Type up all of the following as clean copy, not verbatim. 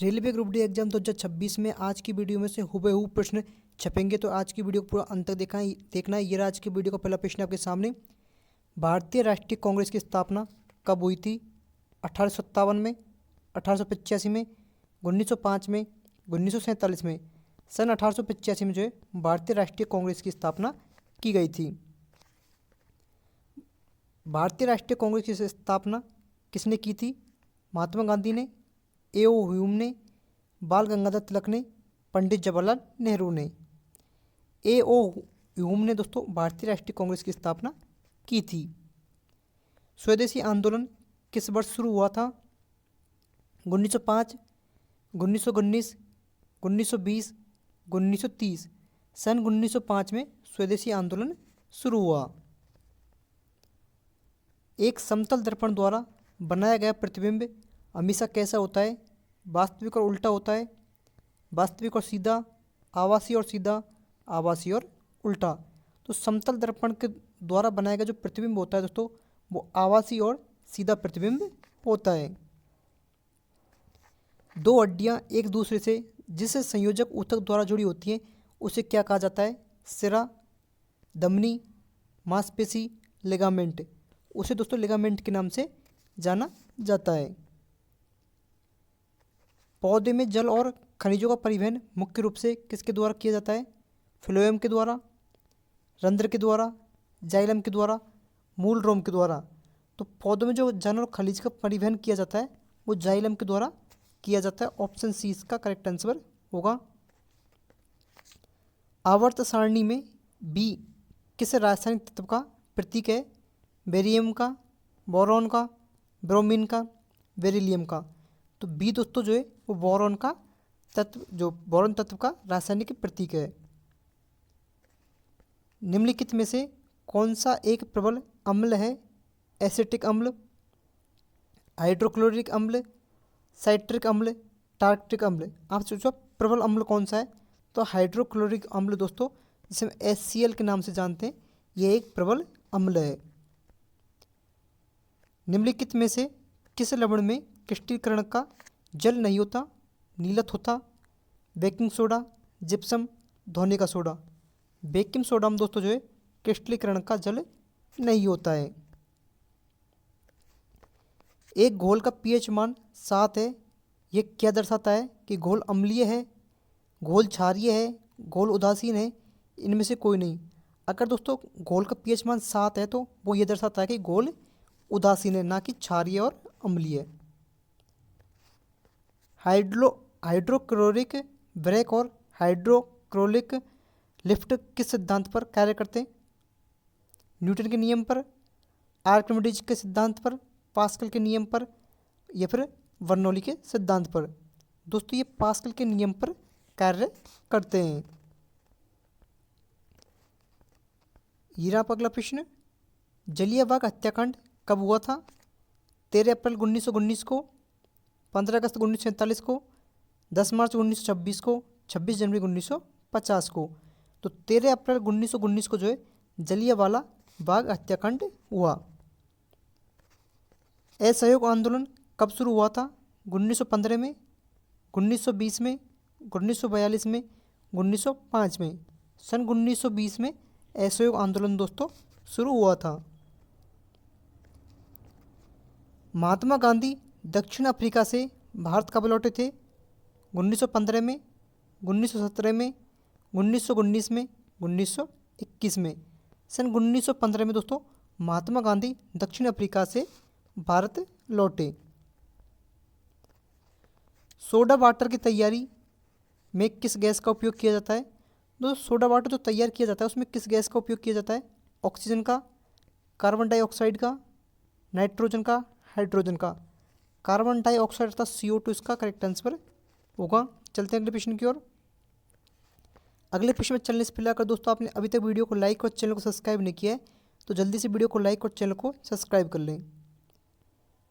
Railway group D exam 2026 में आज की वीडियो में से हुबहू प्रश्न छपेंगे, तो आज की वीडियो को पूरा अंत तक देखना है। ये रहा आज की वीडियो का पहला प्रश्न आपके सामने। भारतीय राष्ट्रीय कांग्रेस की स्थापना कब हुई थी? 1857 में, 1885 में, 1905 में, 1947 में। सन 1885 में जो है भारतीय राष्ट्रीय कांग्रेस की स्थापना की गई थी। भारतीय राष्ट्रीय कांग्रेस की स्थापना किसने की थी? महात्मा गांधी ने, ए.ओ. ह्यूम ने, बाल गंगाधर तिलक ने, पंडित जवाहरलाल नेहरू ने। ए.ओ. ह्यूम ने दोस्तों भारतीय राष्ट्रीय कांग्रेस की स्थापना की थी। स्वदेशी आंदोलन किस वर्ष शुरू हुआ था? 1905, 1919, 1920, 1930। सन 1905 में स्वदेशी आंदोलन शुरू हुआ। एक समतल दर्पण द्वारा बनाया गया प्रतिबिंब हमेशा कैसा होता है? वास्तविक और उल्टा होता है, वास्तविक और सीधा, आभासी और सीधा, आभासी और उल्टा। तो समतल दर्पण के द्वारा बनाया गया जो प्रतिबिंब होता है दोस्तों वो आभासी और सीधा प्रतिबिंब होता है। दो हड्डियां एक दूसरे से जिस संयोजक ऊतक द्वारा जुड़ी होती हैं उसे क्या कहा जाता है? सिरा, धमनी, मांसपेशी, लिगामेंट। उसे दोस्तों लिगामेंट के नाम से जाना जाता है। पौधे में जल और खनिजों का परिवहन मुख्य रूप से किसके द्वारा किया जाता है? फ्लोएम के द्वारा, रंध्र के द्वारा, जाइलम के द्वारा, मूल रोम के द्वारा। तो पौधों में जो जल और खनिज का परिवहन किया जाता है वो जाइलम के द्वारा किया जाता है। ऑप्शन सी इसका करेक्ट आंसर होगा। आवर्त सारणी में बी किस रासायनिक तत्व का प्रतीक है? बेरियम का, बोरॉन का, ब्रोमीन का, बेरिलियम का। तो बी दोस्तों जो है वो बोरॉन का तत्व, जो बोरॉन तत्व का रासायनिक प्रतीक है। निम्नलिखित में से कौन सा एक प्रबल अम्ल है? एसिटिक अम्ल, हाइड्रोक्लोरिक अम्ल, साइट्रिक अम्ल, टार्ट्रिक अम्ल। आप सोचो प्रबल अम्ल कौन सा है? तो हाइड्रोक्लोरिक अम्ल दोस्तों, जिसे हम HCl के नाम से जानते हैं, यह एक प्रबल अम्ल है। निम्नलिखित में से किस लवण में क्रिस्टलीकरण का जल नहीं होता? नीलत होता, बेकिंग सोडा, जिप्सम, धोने का सोडा। बेकिंग सोडा में दोस्तों जो है क्रिस्टलीकरण का जल नहीं होता है। एक घोल का pH मान 7 है, ये क्या दर्शाता है कि घोल अम्लीय है, घोल क्षारीय है, घोल उदासीन है? इनमें से कोई नहीं। अगर दोस्तों घोल का pH मान 7 है तो वो ये दर्शाता है कि घोल उदासीन है, ना कि क्षारीय और अम्लीय। हाइड्रोक्लोरिक ब्रेक और हाइड्रोक्लोरिक लिफ्ट किस सिद्धांत पर कार्य करते हैं? न्यूटन के नियम पर, आर्किमिडीज के सिद्धांत पर, पास्कल के नियम पर, या फिर बर्नौली के सिद्धांत पर। दोस्तों ये पास्कल के नियम पर कार्य करते हैं। ये रहा अगला प्रश्न। जलियांवाला हत्याकांड कब हुआ था? 13 अप्रैल 1919 को, 15 अगस्त 1947 को, 10 मार्च 1926 को, 26 जनवरी 1950 को। तो 13 अप्रैल 1919 को जो है जलियांवाला बाग हत्याकांड हुआ। असहयोग आंदोलन कब शुरू हुआ था? 1915 में, 1920 में, 1942 में, 1905 में। सन 1920 में असहयोग आंदोलन दोस्तों शुरू हुआ था। महात्मा गांधी दक्षिण अफ्रीका से भारत कब लौटे थे? 1915 में, 1917 में, 1919 में, 1921 में। सन 1915 में दोस्तों महात्मा गांधी दक्षिण अफ्रीका से भारत लौटे। सोडा वाटर की तैयारी में किस गैस का उपयोग किया जाता है? दोस्तों सोडा वाटर जो तैयार किया जाता है उसमें किस गैस का उपयोग किया जाता है? ऑक्सीजन का, कार्बन डाइऑक्साइड का, नाइट्रोजन का, हाइड्रोजन का। कार्बन डाइऑक्साइड अर्थात CO2 इसका करेक्ट आंसर होगा। चलते हैं अगले प्रश्न की ओर। अगले प्रश्न में चलने से पहले अगर दोस्तों आपने अभी तक वीडियो को लाइक और चैनल को सब्सक्राइब नहीं किया है तो जल्दी से वीडियो को लाइक और चैनल को सब्सक्राइब कर लें।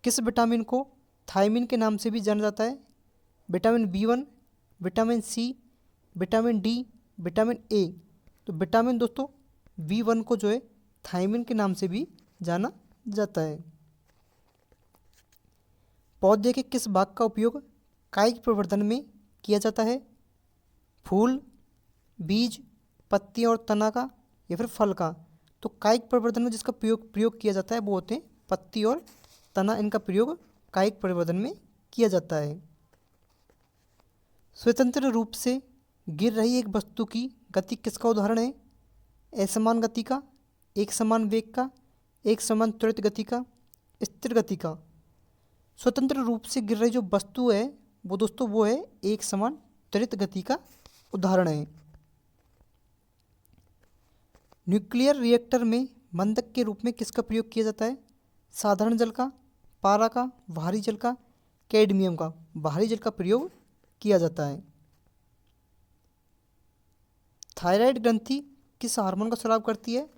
किस विटामिन को थायमिन के नाम से भी जाना जाता है? Vitamin B1, vitamin C, vitamin D, vitamin A। तो विटामिन दोस्तों B1 को जो है थायमिन के नाम से भी जाना जाता है। पौधे के किस भाग का उपयोग कायिक प्रवर्धन में किया जाता है? फूल, बीज, पत्ती और तना का या फिर फल का? तो कायिक प्रवर्धन में जिसका प्रयोग किया जाता है वो होते हैं पत्ती और तना, इनका प्रयोग कायिक प्रवर्धन में किया जाता है। स्वतंत्र रूप से गिर रही एक वस्तु की गति किसका उदाहरण है? असमान गति का, एक समान वेग का, एक समान त्वरित गति का, स्थिर गति का? स्वतंत्र रूप से गिर रही जो वस्तु है वो दोस्तों वो है एक समान त्वरित गति का उदाहरण है। न्यूक्लियर रिएक्टर में मंदक के रूप में किसका प्रयोग किया जाता है? साधारण जल का, पारा का, भारी जल का, कैडमियम का? भारी जल का प्रयोग किया जाता है। थायराइड ग्रंथि किस हार्मोन का स्राव करती है?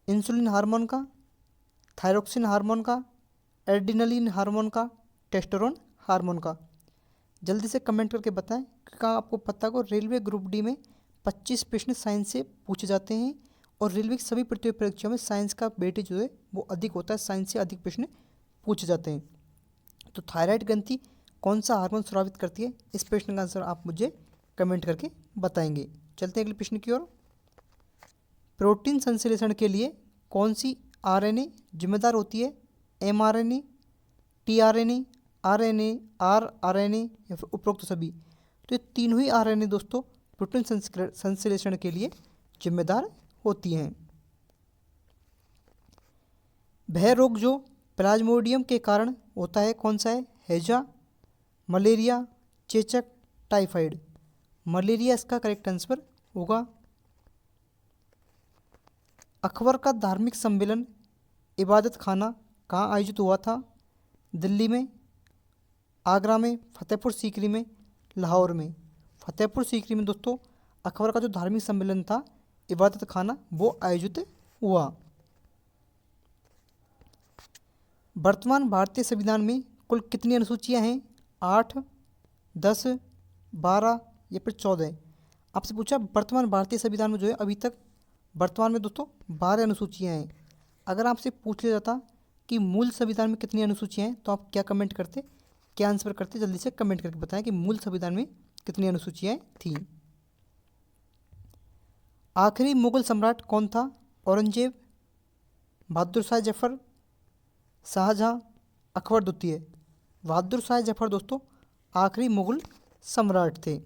इंसुलिन हार्मोन का, थायरोक्सिन हार्मोन का, एड्रिनलिन हार्मोन का, टेस्टोस्टेरोन हार्मोन का? जल्दी से कमेंट करके बताएं। क्या आपको पता को रेलवे ग्रुप डी में 25 प्रश्न साइंस से पूछे जाते हैं और रेलवे की सभी प्रतियोगी परीक्षाओं में साइंस का वेटेज जो है वो अधिक होता है, साइंस से अधिक प्रश्न पूछे जाते हैं। तो थायराइड ग्रंथि कौन सा हार्मोन स्रावित करती है? इस प्रश्न का आंसर आप मुझे कमेंट करके बताएंगे। चलते हैं अगले प्रश्न की ओर। प्रोटीन संश्लेषण के लिए कौन सी आरएनए जिम्मेदार होती है? एमआरएनए, टीआरएनए, आरएनए, आरआरएनए या फिर उपरोक्त सभी? तो ये तीनों ही आरएनए दोस्तों प्रोटीन संश्लेषण के लिए जिम्मेदार होती हैं। वह रोग जो प्लाज्मोडियम के कारण होता है कौन सा है? हैजा, मलेरिया, चेचक, टाइफाइड? मलेरिया इसका करेक्ट आंसर होगा। अकबर का धार्मिक सम्मेलन इबादत खाना कहाँ आयोजित हुआ था? दिल्ली में, आगरा में, फतेहपुर सीकरी में, लाहौर में? फतेहपुर सीकरी में दोस्तों अकबर का जो धार्मिक सम्मेलन था इबादत खाना वो आयोजित हुआ। वर्तमान भारतीय संविधान में कुल कितनी अनुसूचियां हैं? 8, 10, 12 या फिर 14? आपसे पूछा वर्तमान भारतीय संविधान में जो है अभी तक वर्तमान में दोस्तों 12 अनुसूचियां हैं। अगर आपसे पूछ लिया जाता कि मूल संविधान में कितनी अनुसूचियां हैं तो आप क्या कमेंट करते, क्या आंसर करते? जल्दी से कमेंट करके बताएं कि मूल संविधान में कितनी अनुसूचियां थीं। आखिरी मुगल सम्राट कौन था? औरंगजेब, बहादुर शाह जफर, शाहजहां, अकबर द्वितीय? बहादुर शाह जफर दोस्तों आखिरी मुगल सम्राट थे।